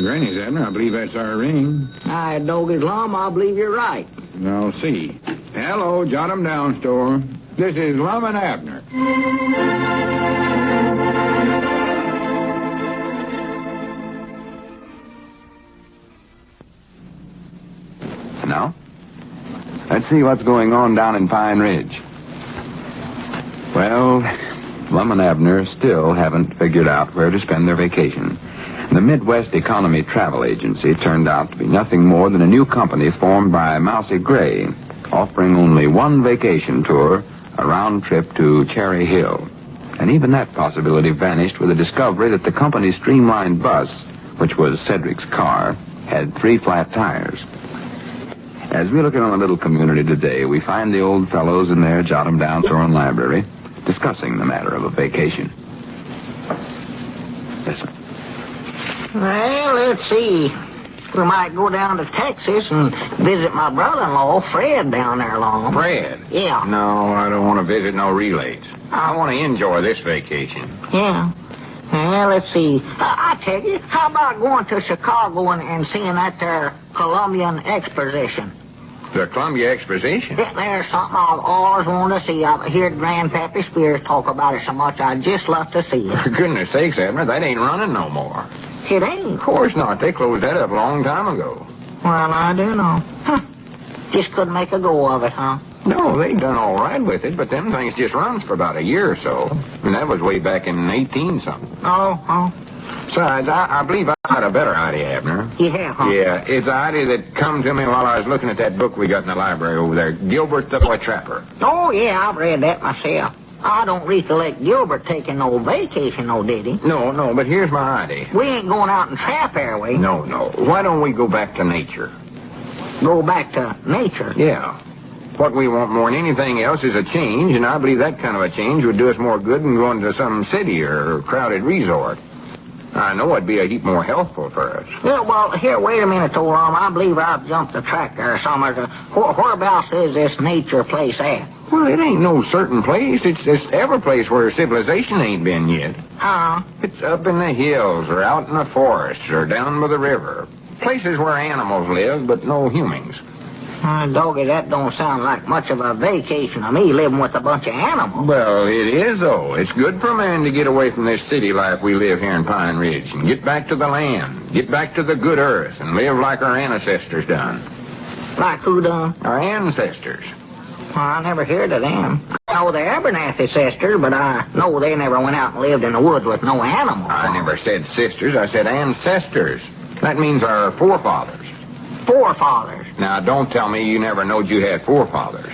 Granny's, Abner. I believe that's our ring. I dog his Lum. I believe you're right. I'll see. Hello, jot 'em down, store. This is Lum and Abner. Now, let's see what's going on down in Pine Ridge. Well, Lum and Abner still haven't figured out where to spend their vacation. The Midwest Economy Travel Agency turned out to be nothing more than a new company formed by Mousy Gray, offering only one vacation tour, a round trip to Cherry Hill. And even that possibility vanished with the discovery that the company's streamlined bus, which was Cedric's car, had 3 flat tires. As we look in on the little community today, we find the old fellows in their jot-em-down store and library discussing the matter of a vacation. Listen. Well, let's see. We might go down to Texas and visit my brother-in-law, Fred, down there along. Fred? Yeah. No, I don't want to visit no relays. I want to enjoy this vacation. Yeah. Well, let's see. I tell you, how about going to Chicago and seeing that there Columbian Exposition? The Columbia Exposition? There's something I've always wanted to see. I've heard Grandpappy Spears talk about it so much, I'd just love to see it. For goodness sakes, Abner, that ain't running no more. It ain't? Of course not. They closed that up a long time ago. Well, I do know. Huh. Just couldn't make a go of it, huh? No, they done all right with it, but them things just runs for about a year or so. And that was way back in 18-something. Oh. Besides, I believe I had a better idea, Abner. Yeah, huh? Yeah, it's an idea that come to me while I was looking at that book we got in the library over there, Gilbert the Boy Trapper. Oh, yeah, I've read that myself. I don't recollect Gilbert taking no vacation, did he? No, but here's my idea. We ain't going out and trap, are we? No. Why don't we go back to nature? Go back to nature? Yeah. What we want more than anything else is a change, and I believe that kind of a change would do us more good than going to some city or crowded resort. I know it'd be a heap more helpful for us. Yeah, well, here, wait a minute, old Lum. I believe I've jumped the track there somewhere. Whereabouts is this nature place at? Well, it ain't no certain place. It's just every place where civilization ain't been yet. It's up in the hills or out in the forests or down by the river. Places where animals live, but no humans. Doggy, that don't sound like much of a vacation to me, living with a bunch of animals. Well, it is, though. It's good for a man to get away from this city life we live here in Pine Ridge and get back to the land, get back to the good earth, and live like our ancestors done. Like who done? Our ancestors. Well, I never heard of them. I know the Abernathy sisters, but I know they never went out and lived in the woods with no animals. I never said sisters. I said ancestors. That means our forefathers. Forefathers? Now, don't tell me you never knowed you had forefathers.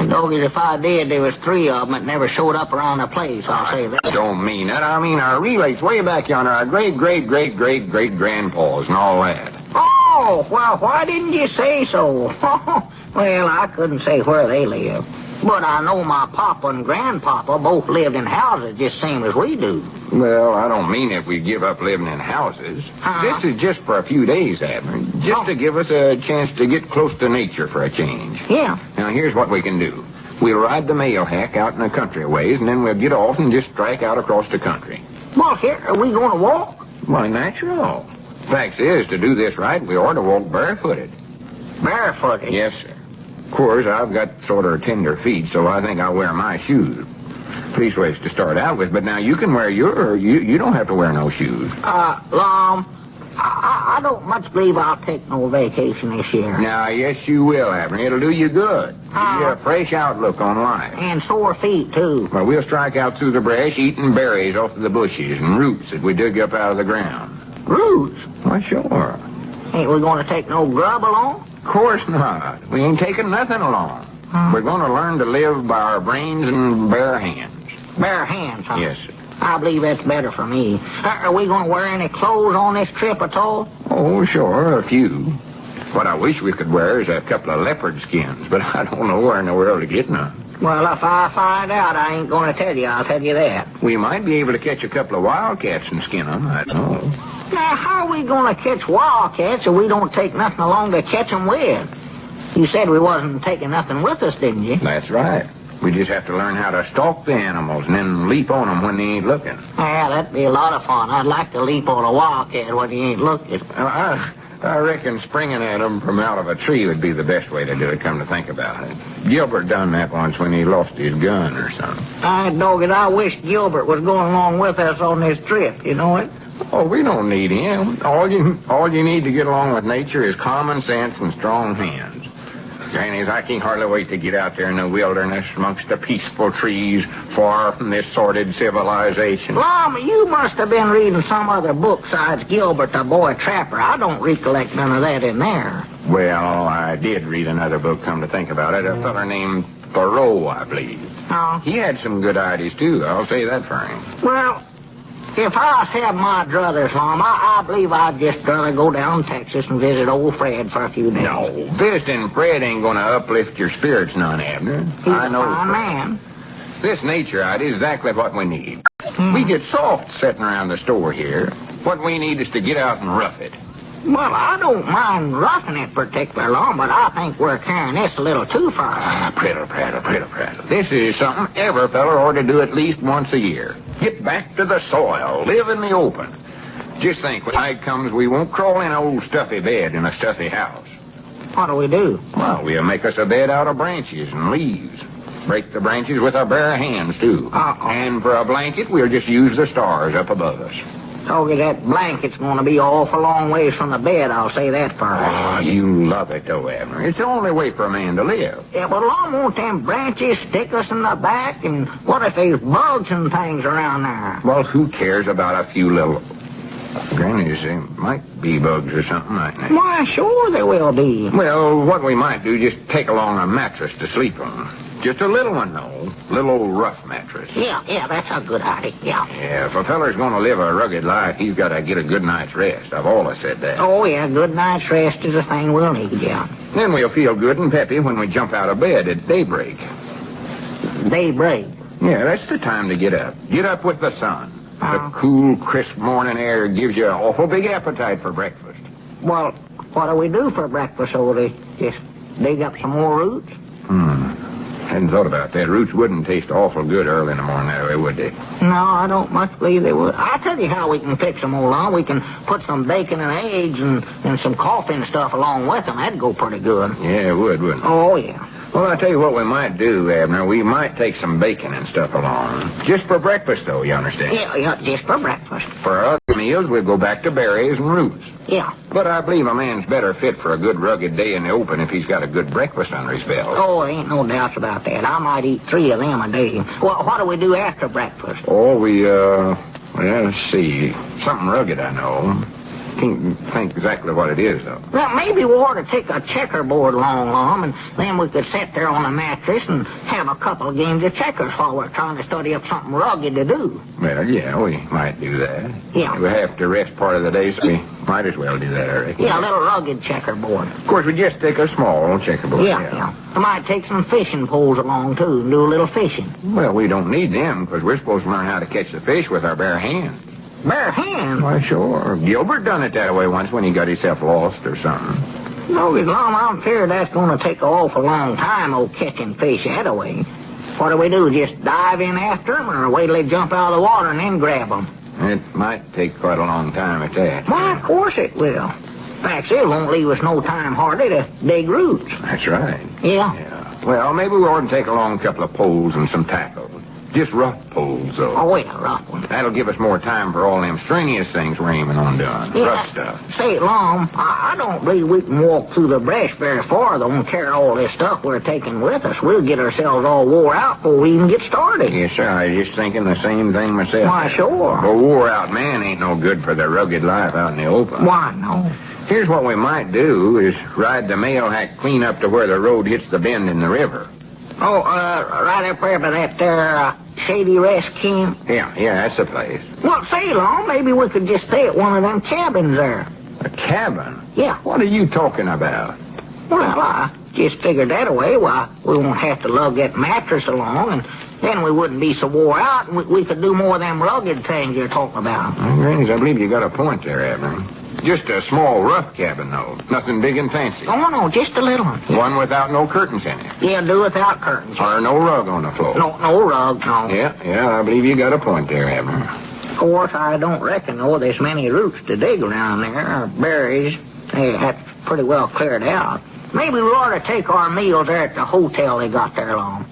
Doggies, if I did, there was 3 of them that never showed up around the place, I'll say that. I don't mean that. I mean our relays way back yonder, our great-great-great-great-great-grandpas and all that. Oh, well, why didn't you say so? Well, I couldn't say where they live. But I know my papa and grandpapa both lived in houses just same as we do. Well, I don't mean if we give up living in houses. This is just for a few days, Abner. Just to give us a chance to get close to nature for a change. Yeah. Now, here's what we can do. We'll ride the mail hack out in the country ways, and then we'll get off and just strike out across the country. Well, here, are we going to walk? Why, natural. Fact is, to do this right, we ought to walk barefooted. Barefooted? Yes, sir. Of course, I've got sort of tender feet, so I think I'll wear my shoes. Leastways to start out with, but now you can wear your... You don't have to wear no shoes. Lum, I don't much believe I'll take no vacation this year. Now, yes, you will, Abner. It'll do you good. Give you a fresh outlook on life. And sore feet, too. Well, we'll strike out through the brush, eating berries off of the bushes and roots that we dig up out of the ground. Roots? Why, sure. Ain't we going to take no grub along? Of course not. We ain't taking nothing along. We're going to learn to live by our brains and bare hands. Bare hands, huh? Yes, sir. I believe that's better for me. Are we going to wear any clothes on this trip at all? Oh, sure, a few. What I wish we could wear is a couple of leopard skins, but I don't know where in the world to get none. Well, if I find out, I ain't going to tell you. I'll tell you that. We might be able to catch a couple of wildcats and skin them. I don't know. Now, how are we going to catch wildcats if we don't take nothing along to catch them with? You said we wasn't taking nothing with us, didn't you? That's right. We just have to learn how to stalk the animals and then leap on them when they ain't looking. Yeah, that'd be a lot of fun. I'd like to leap on a wildcat when he ain't looking. I reckon springing at them from out of a tree would be the best way to do it, come to think about it. Gilbert done that once when he lost his gun or something. Dog it, I wish Gilbert was going along with us on this trip, you know it? Oh, we don't need him. All you need to get along with nature is common sense and strong hands. Grannies, I can't hardly wait to get out there in the wilderness amongst the peaceful trees, far from this sordid civilization. Lum, you must have been reading some other book besides Gilbert the Boy Trapper. I don't recollect none of that in there. Well, I did read another book, come to think about it. A feller named Thoreau, I believe. Oh. He had some good ideas, too. I'll say that for him. Well, if I had my druthers, Lum, I believe I'd just rather go down to Texas and visit old Fred for a few days. No, visiting Fred ain't going to uplift your spirits none, Abner. He's a fine man. This nature idea is exactly what we need. We get soft sitting around the store here. What we need is to get out and rough it. Well, I don't mind roughing it particular long, but I think we're carrying this a little too far. Prattle. This is something every feller ought to do at least once a year. Get back to the soil, live in the open. Just think, when night comes, we won't crawl in an old stuffy bed in a stuffy house. What do we do? Well, we'll make us a bed out of branches and leaves. Break the branches with our bare hands, too. And for a blanket, we'll just use the stars up above us. Told you that blanket's going to be awful long ways from the bed, I'll say that for you. Oh, you love it, though, Abner. It's the only way for a man to live. Yeah, but Lum, won't them branches stick us in the back? And what if there's bugs and things around there? Well, who cares about a few little... Grannies, there might be bugs or something, mightn't there? Why, sure there will be. Well, what we might do, just take along a mattress to sleep on. Just a little one, though. Little old rough mattress. Yeah, that's a good idea, yeah. Yeah, if a feller's going to live a rugged life, he's got to get a good night's rest. I've always said that. Oh, yeah, good night's rest is a thing we'll need, yeah. Then we'll feel good and peppy when we jump out of bed at daybreak. Daybreak? Yeah, that's the time to get up. Get up with the sun. The cool, crisp morning air gives you an awful big appetite for breakfast. Well, what do we do for breakfast, Odie? Just dig up some more roots? Hadn't thought about that. Roots wouldn't taste awful good early in the morning, that way, would they? No, I don't much believe they would. I'll tell you how we can fix them, old Lum. We can put some bacon and eggs and some coffee and stuff along with them. That'd go pretty good. Yeah, it would, wouldn't it? Oh, yeah. Well, I'll tell you what we might do, Abner. We might take some bacon and stuff along. Just for breakfast, though, you understand? Yeah, just for breakfast. For our other meals, we'll go back to berries and roots. Yeah. But I believe a man's better fit for a good rugged day in the open if he's got a good breakfast under his belt. Oh, there ain't no doubts about that. I might eat 3 of them a day. Well, what do we do after breakfast? Oh, well, let's see. Something rugged, I know. Can't think exactly what it is, though. Well, maybe we ought to take a checkerboard along, Lum, and then we could sit there on a mattress and have a couple of games of checkers while we're trying to study up something rugged to do. Well, yeah, we might do that. Yeah. We have to rest part of the day, so we might as well do that, I reckon. Yeah, a little rugged checkerboard. Of course, we just take a small checkerboard. Yeah. I might take some fishing poles along, too, and do a little fishing. Well, we don't need them, because we're supposed to learn how to catch the fish with our bare hands. Bare hands? Why, sure. Gilbert done it that way once when he got himself lost or something. No, Lum, I'm feared that's going to take an awful long time, catching fish that way. What do we do, just dive in after them, or wait till they jump out of the water and then grab them? It might take quite a long time at that. Why, of course it will. Fact is, it won't leave us no time hardly to dig roots. That's right. Yeah. Well, maybe we ought to take along a couple of poles and some tackle. Just rough poles, though. Oh, yeah, rough ones. That'll give us more time for all them strenuous things we're aiming on doing. Yeah. Rough stuff. Say, Lum, I don't believe we can walk through the brush very far, though, and carry all this stuff we're taking with us. We'll get ourselves all wore out before we even get started. Yes, sir. I was just thinking the same thing myself. Why, sure. A wore-out man ain't no good for the rugged life out in the open. Why, no. Here's what we might do is ride the mail hack clean up to where the road hits the bend in the river. Oh, right up there by that there, Shady Rest Camp? Yeah, that's the place. Well, say, Lum, maybe we could just stay at one of them cabins there. A cabin? Yeah. What are you talking about? Well, I just figured that away. Why, we won't have to lug that mattress along, and then we wouldn't be so wore out, and we could do more of them rugged things you're talking about. Well, Grannies, I believe you got a point there, Abner. Just a small rough cabin, though. Nothing big and fancy. Oh, no, just a little one. One without no curtains in it. Yeah, do without curtains. Or no rug on the floor. No rug, no. Yeah, I believe you got a point there, Abner. Of course, I don't reckon, though, there's many roots to dig around there. Berries, that's pretty well cleared out. Maybe we ought to take our meals there at the hotel they got there, Lum.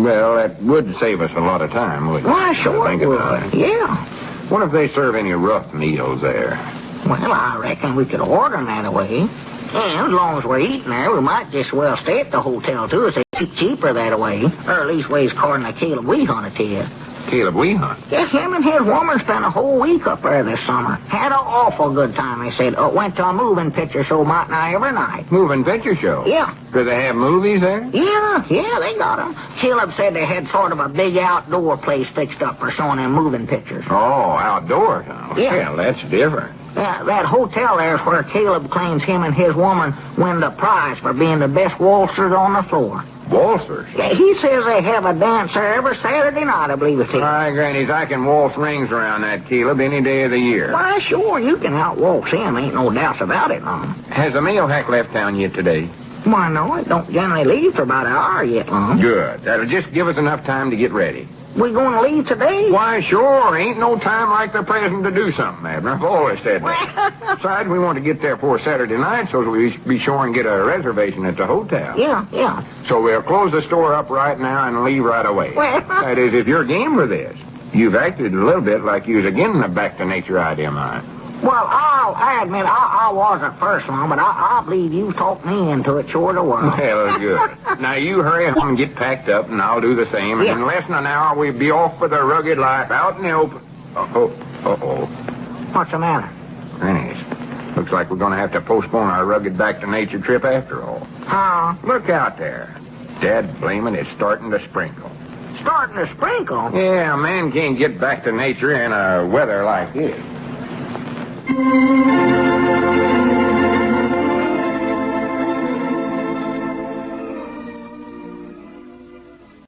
Well, that would save us a lot of time, wouldn't it? Why, sure Think it would. about it. Yeah. What if they serve any rough meals there? Well, I reckon we could order them that way. And as long as we're eating there, we might just well stay at the hotel, too. It's cheaper that way. Or at least ways according to Caleb we hunted here. Caleb we hunt? Yes, him and his woman spent a whole week up there this summer. Had an awful good time, they said. Went to a moving picture show about now every night. Moving picture show? Yeah. Do they have movies there? Yeah, they got them. Caleb said they had sort of a big outdoor place fixed up for showing them moving pictures. Oh, outdoors, huh? Yeah. Well, that's different. That hotel there is where Caleb claims him and his woman win the prize for being the best waltzers on the floor. Waltzers? Yeah, he says they have a dance there every Saturday night, I believe it is. My grannies, I can waltz rings around that Caleb any day of the year. Why, sure, you can outwaltz him. Ain't no doubts about it, Lum. Has the mail hack left town yet today? Why, no, it don't generally leave for about an hour yet, Lum. Good. That'll just give us enough time to get ready. We going to leave today? Why, sure. Ain't no time like the present to do something, Abner. I've always said that. Besides, we want to get there for Saturday night so we be sure and get a reservation at the hotel. Yeah. So we'll close the store up right now and leave right away. Well. That is, if you're game for this. You've acted a little bit like you was again the back-to-nature idea of mine. Well, I admit I was at first, Lum, but I believe you talked me into it sure the world. Well, good. Now, you hurry home and get packed up, and I'll do the same. And in less than an hour, we'll be off for the rugged life out in the open. Uh-oh. What's the matter? Grannies, looks like we're going to have to postpone our rugged back-to-nature trip after all. Huh? Look out there. Dad blaming it's starting to sprinkle. Starting to sprinkle? Yeah, a man can't get back to nature in a weather like this.